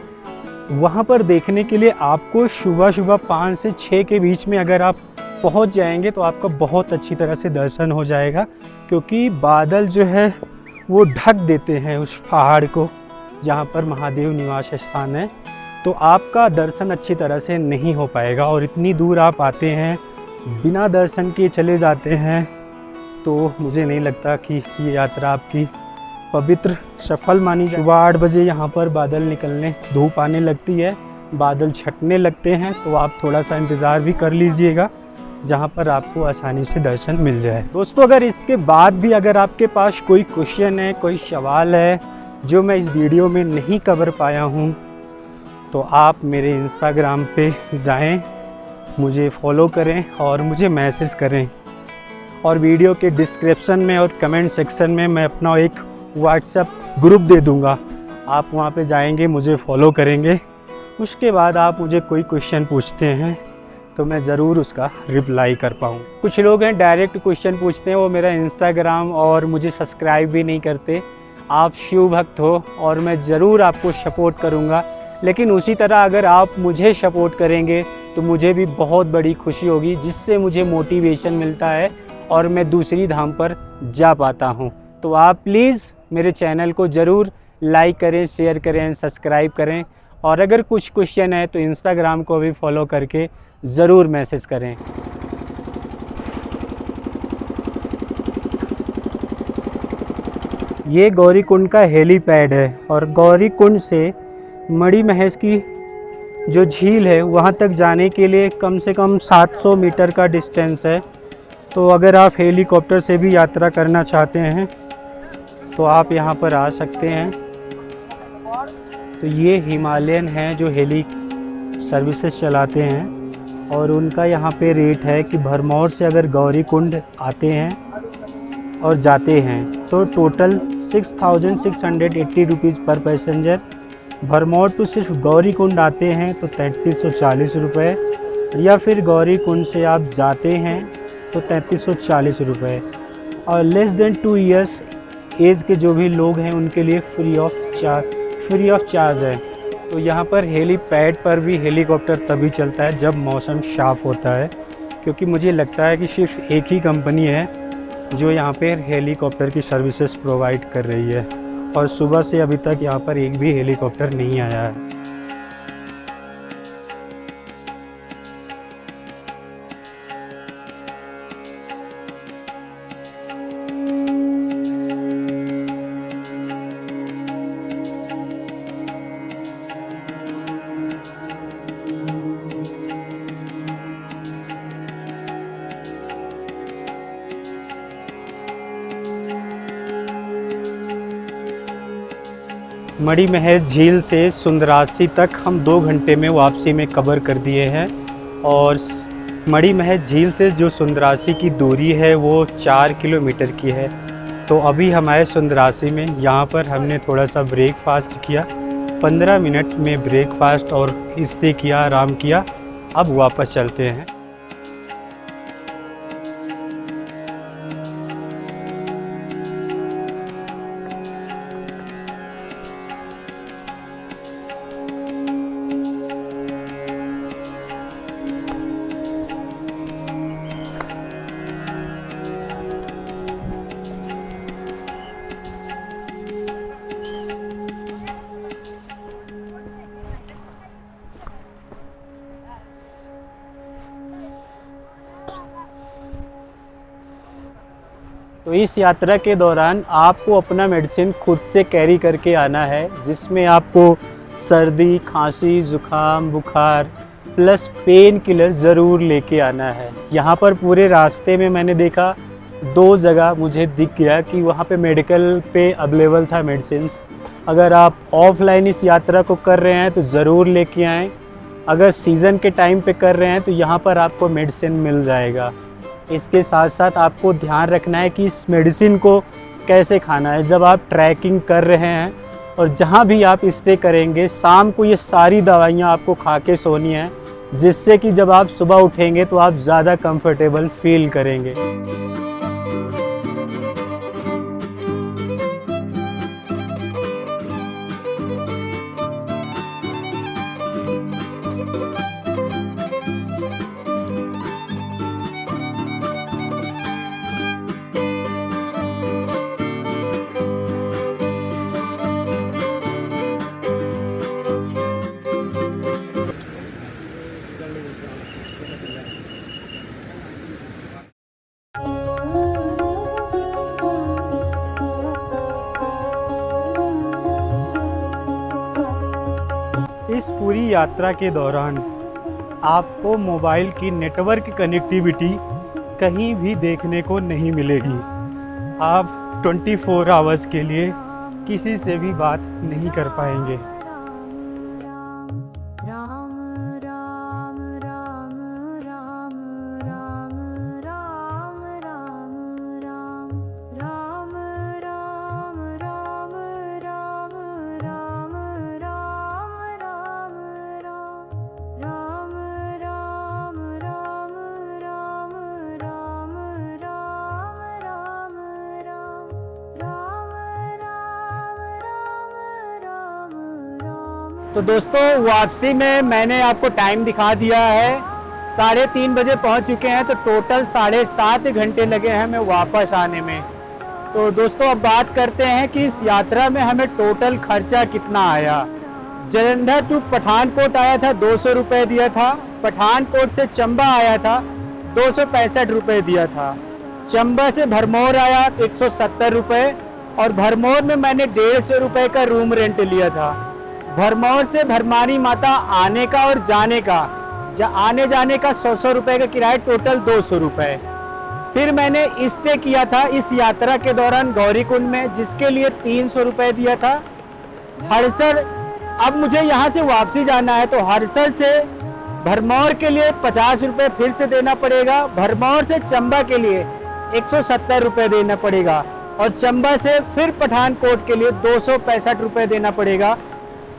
वहाँ पर देखने के लिए आपको सुबह सुबह 5 से 6 के बीच में अगर आप पहुँच जाएंगे तो आपका बहुत अच्छी तरह से दर्शन हो जाएगा, क्योंकि बादल जो है वो ढक देते हैं उस पहाड़ को जहाँ पर महादेव निवास स्थान है। तो आपका दर्शन अच्छी तरह से नहीं हो पाएगा। और इतनी दूर आप आते हैं बिना दर्शन के चले जाते हैं, तो मुझे नहीं लगता कि ये यात्रा आपकी पवित्र सफल मानी जाए। सुबह 8 बजे यहाँ पर बादल निकलने, धूप आने लगती है, बादल छटने लगते हैं, तो आप थोड़ा सा इंतज़ार भी कर लीजिएगा जहाँ पर आपको आसानी से दर्शन मिल जाए। दोस्तों, अगर इसके बाद भी अगर आपके पास कोई क्वेश्चन है, कोई सवाल है जो मैं इस वीडियो में नहीं कवर पाया हूँ, तो आप मेरे इंस्टाग्राम पे जाएं, मुझे फॉलो करें और मुझे मैसेज करें। और वीडियो के डिस्क्रिप्शन में और कमेंट सेक्शन में मैं अपना एक व्हाट्सएप ग्रुप दे दूँगा, आप वहाँ पे जाएंगे, मुझे फॉलो करेंगे। उसके बाद आप मुझे कोई क्वेश्चन पूछते हैं तो मैं ज़रूर उसका रिप्लाई कर पाऊँ। कुछ लोग हैं डायरेक्ट क्वेश्चन पूछते हैं, वो मेरा इंस्टाग्राम और मुझे सब्सक्राइब भी नहीं करते। आप शिव भक्त हो और मैं ज़रूर आपको सपोर्ट करूँगा, लेकिन उसी तरह अगर आप मुझे सपोर्ट करेंगे तो मुझे भी बहुत बड़ी खुशी होगी, जिससे मुझे मोटिवेशन मिलता है और मैं दूसरी धाम पर जा पाता हूँ। तो आप प्लीज़ मेरे चैनल को ज़रूर लाइक करें, शेयर करें, सब्सक्राइब करें। और अगर कुछ क्वेश्चन है तो इंस्टाग्राम को भी फॉलो करके ज़रूर मैसेज करें। ये गौरी कुंड का हेलीपैड है और गौरी कुंड से मणि महेश की जो झील है वहाँ तक जाने के लिए कम से कम 700 मीटर का डिस्टेंस है। तो अगर आप हेलीकॉप्टर से भी यात्रा करना चाहते हैं तो आप यहाँ पर आ सकते हैं। तो ये हिमालयन हैं जो हेली सर्विसेज चलाते हैं और उनका यहाँ पे रेट है कि भरमौर से अगर गौरी कुंड आते हैं और जाते हैं तो टोटल 6,680 रुपीज़ पर पैसेंजर। भरमौर टू सिर्फ गौरी कुंड आते हैं तो 3340 रुपये, या फिर गौरी कुंड से आप जाते हैं तो 3340 रुपये। और लेस देन 2 इयर्स एज के जो भी लोग हैं उनके लिए फ्री ऑफ चार्ज है। तो यहाँ पर हेलीपैड पर भी हेलीकॉप्टर तभी चलता है जब मौसम साफ़ होता है, क्योंकि मुझे लगता है कि सिर्फ एक ही कंपनी है जो यहाँ पे हेलीकॉप्टर की सर्विसेज प्रोवाइड कर रही है। और सुबह से अभी तक यहाँ पर एक भी हेलीकॉप्टर नहीं आया है। मणि महेश झील से सुंदरासी तक हम 2 घंटे में वापसी में कवर कर दिए हैं। और मणि महेश झील से जो सुंदरासी की दूरी है वो 4 किलोमीटर की है। तो अभी हमारे सुंदरासी में यहाँ पर हमने थोड़ा सा ब्रेकफास्ट किया, 15 मिनट में ब्रेकफास्ट और स्टे किया, आराम किया। अब वापस चलते हैं। तो इस यात्रा के दौरान आपको अपना मेडिसिन खुद से कैरी करके आना है, जिसमें आपको सर्दी, खांसी, ज़ुकाम, बुखार प्लस पेन किलर ज़रूर लेके आना है। यहाँ पर पूरे रास्ते में मैंने देखा 2 जगह मुझे दिख गया कि वहाँ पे मेडिकल पे अवेलेबल था मेडिसिन्स। अगर आप ऑफलाइन इस यात्रा को कर रहे हैं तो ज़रूर लेके आएँ। अगर सीज़न के टाइम पे कर रहे हैं तो यहाँ पर आपको मेडिसिन मिल जाएगा। इसके साथ साथ आपको ध्यान रखना है कि इस मेडिसिन को कैसे खाना है। जब आप ट्रैकिंग कर रहे हैं और जहाँ भी आप स्टे करेंगे, शाम को ये सारी दवाइयाँ आपको खा के सोनी है, जिससे कि जब आप सुबह उठेंगे तो आप ज़्यादा कंफर्टेबल फील करेंगे। इस पूरी यात्रा के दौरान आपको मोबाइल की नेटवर्क कनेक्टिविटी कहीं भी देखने को नहीं मिलेगी। आप 24 आवर्स के लिए किसी से भी बात नहीं कर पाएंगे। तो दोस्तों, वापसी में मैंने आपको टाइम दिखा दिया है। 3:30 बजे पहुंच चुके हैं, तो टोटल 7.5 घंटे लगे हैं हमें वापस आने में। तो दोस्तों, अब बात करते हैं कि इस यात्रा में हमें टोटल खर्चा कितना आया। जालंधर टू पठानकोट आया था 200 रुपये दिया था। पठानकोट से चंबा आया था 265 रुपये दिया था। चंबा से भरमौर आया 170 रुपये, और भरमौर में मैंने 150 रुपये का रूम रेंट लिया था। भरमौर से भरमानी माता आने का और जाने का, आने जाने का 100 रुपये का किराया, टोटल 200 रुपये। फिर मैंने स्टे किया था इस यात्रा के दौरान गौरीकुंड में, जिसके लिए 300 रुपये दिया था। हड़सर, अब मुझे यहाँ से वापसी जाना है, तो हड़सर से भरमौर के लिए 50 रुपये फिर से देना पड़ेगा। भरमौर से चंबा के लिए 170 रुपये देना पड़ेगा, और चंबा से फिर पठानकोट के लिए 265 रुपये देना पड़ेगा।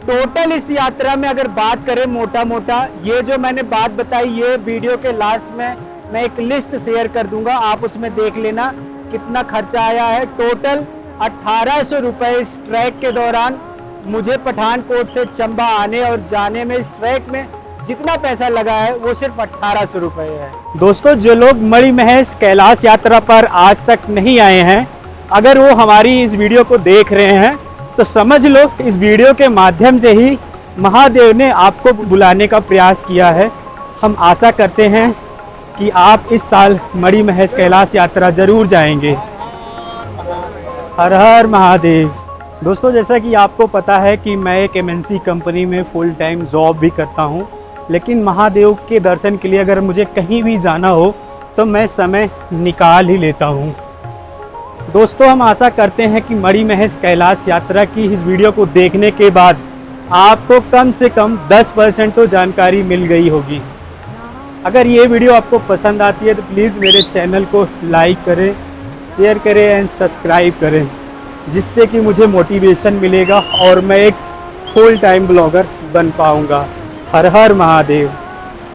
टोटल इस यात्रा में अगर बात करें मोटा मोटा, ये जो मैंने बात बताई, ये वीडियो के लास्ट में मैं एक लिस्ट शेयर कर दूंगा, आप उसमें देख लेना कितना खर्चा आया है। टोटल 1800 रुपये इस ट्रैक के दौरान मुझे पठानकोट से चंबा आने और जाने में, इस ट्रैक में जितना पैसा लगा है वो सिर्फ 1800 रुपये है। दोस्तों, जो लोग मणिमहेश कैलाश यात्रा पर आज तक नहीं आए हैं, अगर वो हमारी इस वीडियो को देख रहे हैं तो समझ लो इस वीडियो के माध्यम से ही महादेव ने आपको बुलाने का प्रयास किया है। हम आशा करते हैं कि आप इस साल मणिमहेश कैलाश यात्रा जरूर जाएंगे। हर हर महादेव। दोस्तों, जैसा कि आपको पता है कि मैं एक MNC कंपनी में फुल टाइम जॉब भी करता हूं, लेकिन महादेव के दर्शन के लिए अगर मुझे कहीं भी जाना हो तो मैं समय निकाल ही लेता हूं। दोस्तों, हम आशा करते हैं कि मणिमहेश कैलाश यात्रा की इस वीडियो को देखने के बाद आपको कम से कम 10% तो जानकारी मिल गई होगी। अगर ये वीडियो आपको पसंद आती है तो प्लीज़ मेरे चैनल को लाइक करें, शेयर करें एंड सब्सक्राइब करें, जिससे कि मुझे मोटिवेशन मिलेगा और मैं एक फुल टाइम ब्लॉगर बन पाऊँगा। हर हर महादेव।